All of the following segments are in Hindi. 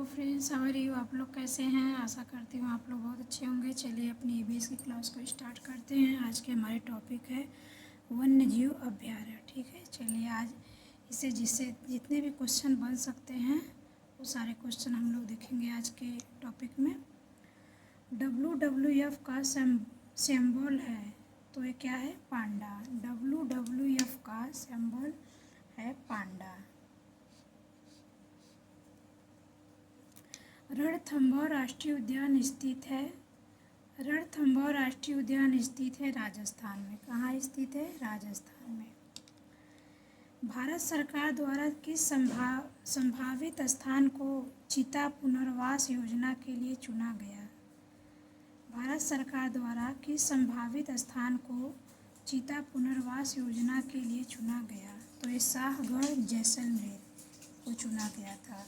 Friends, how are you. आप लोग कैसे हैं? आशा करती हूँ आप लोग बहुत अच्छे होंगे। चलिए अपनी ईबीएस की क्लास को स्टार्ट करते हैं। आज के हमारे टॉपिक है वन्य जीव अभ्यारण्य। ठीक है, चलिए आज इसे जिससे जितने भी क्वेश्चन बन सकते हैं वो सारे क्वेश्चन हम लोग देखेंगे आज के टॉपिक में। WWF का सिंबल है तो ये क्या है? पांडा। WWF का सिंबल है पांडा। रणथंभौर राष्ट्रीय उद्यान स्थित है। रणथंभौर राष्ट्रीय उद्यान स्थित है राजस्थान में। कहाँ स्थित है? राजस्थान में। भारत सरकार द्वारा किस संभावित स्थान को चीता पुनर्वास योजना के लिए चुना गया? भारत सरकार द्वारा किस संभावित स्थान को चीता पुनर्वास योजना के लिए चुना गया? तो ये शाहगढ़ जैसलमेर को चुना गया था।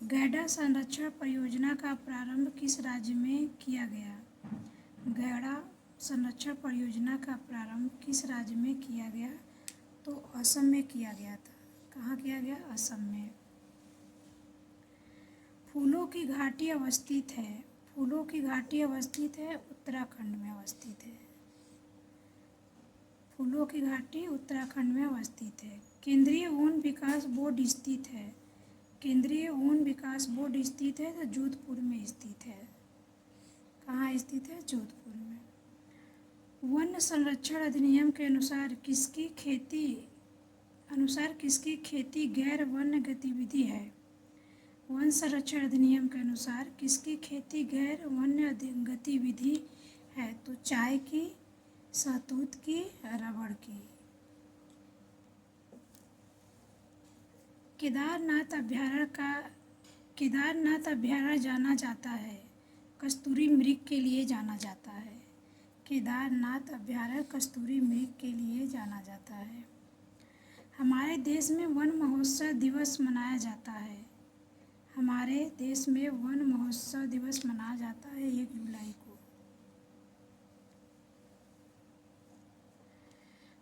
गैंडा संरक्षण परियोजना का प्रारंभ किस राज्य में किया गया? गैंडा संरक्षण परियोजना का प्रारंभ किस राज्य में किया गया? तो असम में किया गया था। कहाँ किया गया? असम में। फूलों की घाटी अवस्थित है। फूलों की घाटी अवस्थित है, उत्तराखंड में अवस्थित है। फूलों की घाटी उत्तराखंड में अवस्थित है। केंद्रीय वन विकास बोर्ड स्थित है। केंद्रीय वन विकास बोर्ड स्थित है तो जोधपुर में स्थित है। कहाँ स्थित है? जोधपुर में। वन संरक्षण अधिनियम के अनुसार किसकी खेती गैर वन्य गतिविधि है? वन संरक्षण अधिनियम के अनुसार किसकी खेती गैर वन्य गतिविधि है? तो चाय की, शहतूत की, रबड़ की। केदारनाथ अभ्यारण्य जाना जाता है कस्तूरी मृग के लिए जाना जाता है। केदारनाथ अभ्यारण्य कस्तूरी मृग के लिए जाना जाता है। हमारे देश में वन महोत्सव दिवस मनाया जाता है। हमारे देश में वन महोत्सव दिवस मनाया जाता है 1 जुलाई को।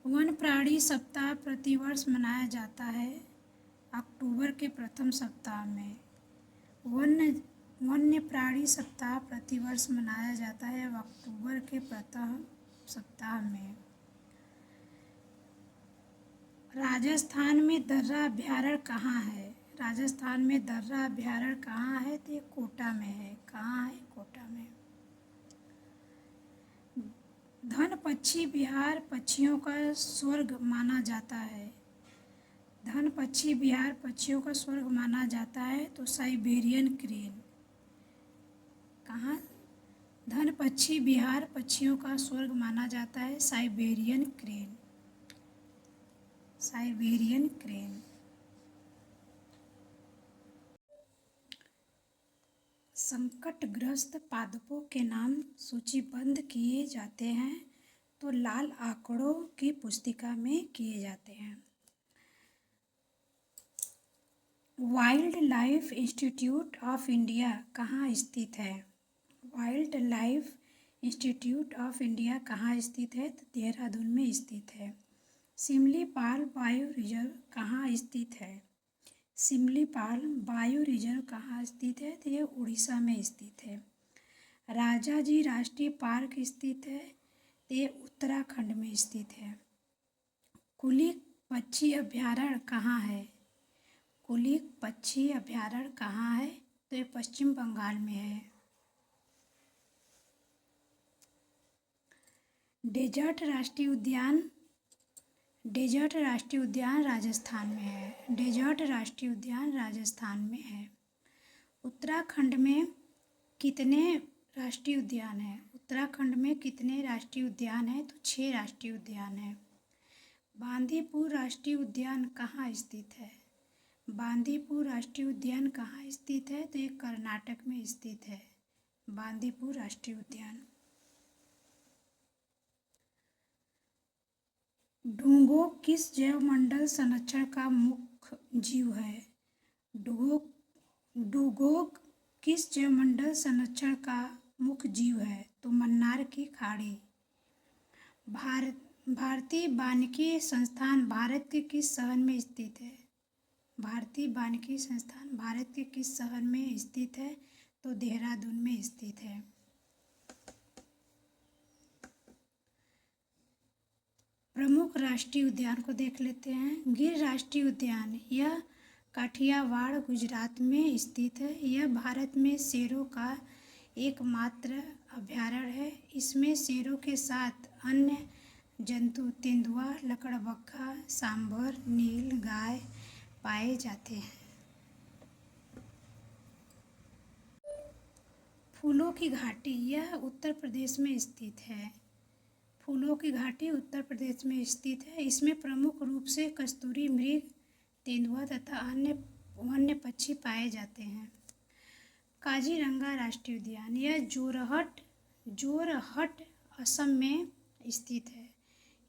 वन प्राणी सप्ताह प्रतिवर्ष मनाया जाता है अक्टूबर के प्रथम सप्ताह में। वन्य प्राणी सप्ताह प्रतिवर्ष मनाया जाता है अक्टूबर के प्रथम सप्ताह में। राजस्थान में दर्रा अभ्यारण्य कहाँ है? राजस्थान में दर्रा अभ्यारण्य कहाँ है? तो ये कोटा में है। कहाँ है? कोटा में। धन पक्षी बिहार पक्षियों का स्वर्ग माना जाता है। धन पक्षी बिहार पक्षियों का स्वर्ग माना जाता है तो साइबेरियन क्रेन। कहाँ? धन पक्षी बिहार पक्षियों का स्वर्ग माना जाता है साइबेरियन क्रेन। Siberian crane. संकटग्रस्त पादपों के नाम सूचीबद्ध किए जाते हैं तो लाल आंकड़ों की पुस्तिका में किए जाते हैं। Wild life institute of India कहाँ स्थित है? Wild life institute of India कहाँ स्थित है? तो देहरादून में स्थित है। सिमलीपाल बायो रिजर्व कहाँ स्थित है? सिमलीपाल बायो रिजर्व कहाँ स्थित है? तो ये उड़ीसा में स्थित है। राजाजी राष्ट्रीय पार्क स्थित है तो ये उत्तराखंड में स्थित है। कुलिक पक्षी अभ्यारण्य कहाँ है? कुलिक पक्षी अभ्यारण्य कहाँ है? तो ये पश्चिम बंगाल में है। डेजर्ट राष्ट्रीय उद्यान राजस्थान में है। डेजर्ट राष्ट्रीय उद्यान राजस्थान में है। उत्तराखंड में कितने राष्ट्रीय उद्यान हैं? उत्तराखंड में कितने राष्ट्रीय उद्यान हैं? तो 6 राष्ट्रीय उद्यान हैं। बांदीपुर राष्ट्रीय उद्यान कहाँ स्थित है? बांदीपुर राष्ट्रीय उद्यान कहाँ स्थित है? तो ये कर्नाटक में स्थित है। बांदीपुर राष्ट्रीय उद्यान। डूंगोक किस जैवमंडल संरक्षण का मुख्य जीव है? डूगोक किस जैवमंडल संरक्षण का मुख्य जीव है? तो मन्नार की खाड़ी। भारतीय वानिकी संस्थान भारत के किस शहर में स्थित है? भारतीय वानिकी संस्थान भारत के किस शहर में स्थित है? तो देहरादून में स्थित है। प्रमुख राष्ट्रीय उद्यान को देख लेते हैं। गिर राष्ट्रीय उद्यान, यह काठियावाड़ गुजरात में स्थित है। यह भारत में शेरों का एकमात्र अभयारण्य है। इसमें शेरों के साथ अन्य जंतु तेंदुआ, लकड़बग्घा, सांभर, नील गाय पाए जाते हैं। फूलों की घाटी, यह उत्तर प्रदेश में स्थित है। फूलों की घाटी उत्तर प्रदेश में स्थित है। इसमें प्रमुख रूप से कस्तूरी मृग, तेंदुआ तथा अन्य वन्य पक्षी पाए जाते हैं। काजीरंगा राष्ट्रीय उद्यान, यह जोरहट असम में स्थित है।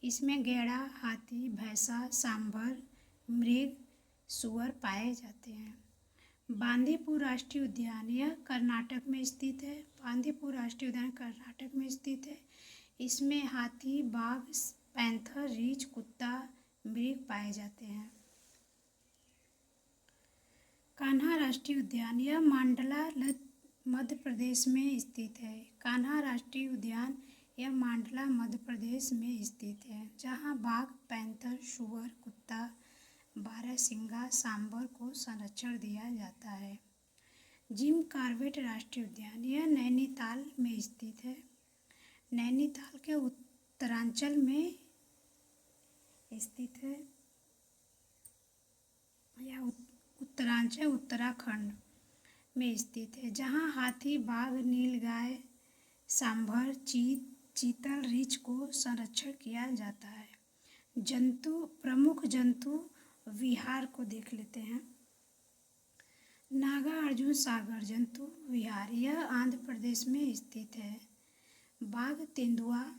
इसमें गैंडा, हाथी, भैंसा, सांभर, मृग, सूअर पाए जाते हैं। बांदीपुर राष्ट्रीय उद्यान, यह कर्नाटक में स्थित है। बांदीपुर राष्ट्रीय उद्यान कर्नाटक में स्थित है। इसमें हाथी, बाघ, पैंथर, रीछ, कुत्ता, मृग पाए जाते हैं। कान्हा राष्ट्रीय उद्यान, यह मांडला मध्य प्रदेश में स्थित है। कान्हा राष्ट्रीय उद्यान यह मांडला मध्य प्रदेश में स्थित है, जहाँ बाघ, पैंथर, सूअर, कुत्ता, बारहसिंगा, सांभर को संरक्षण दिया जाता है। जिम कॉर्बेट राष्ट्रीय उद्यान, यह नैनीताल में स्थित है। नैनीताल के उत्तरांचल में स्थित है। यह उत्तरांचल उत्तराखंड में स्थित है, जहाँ हाथी, बाघ, नीलगाय, सांभर, चीतल, रीछ को संरक्षण किया जाता है। प्रमुख जंतु विहार को देख लेते हैं। नागार्जुन सागर जंतु विहार, यह आंध्र प्रदेश में स्थित है। बाघ, तेंदुआ,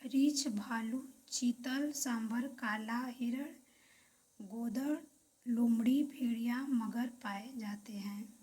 रीछ, भालू, चीतल, सांभर, काला हिरण, गोदड़, लोमड़ी, भेड़िया, मगर पाए जाते हैं।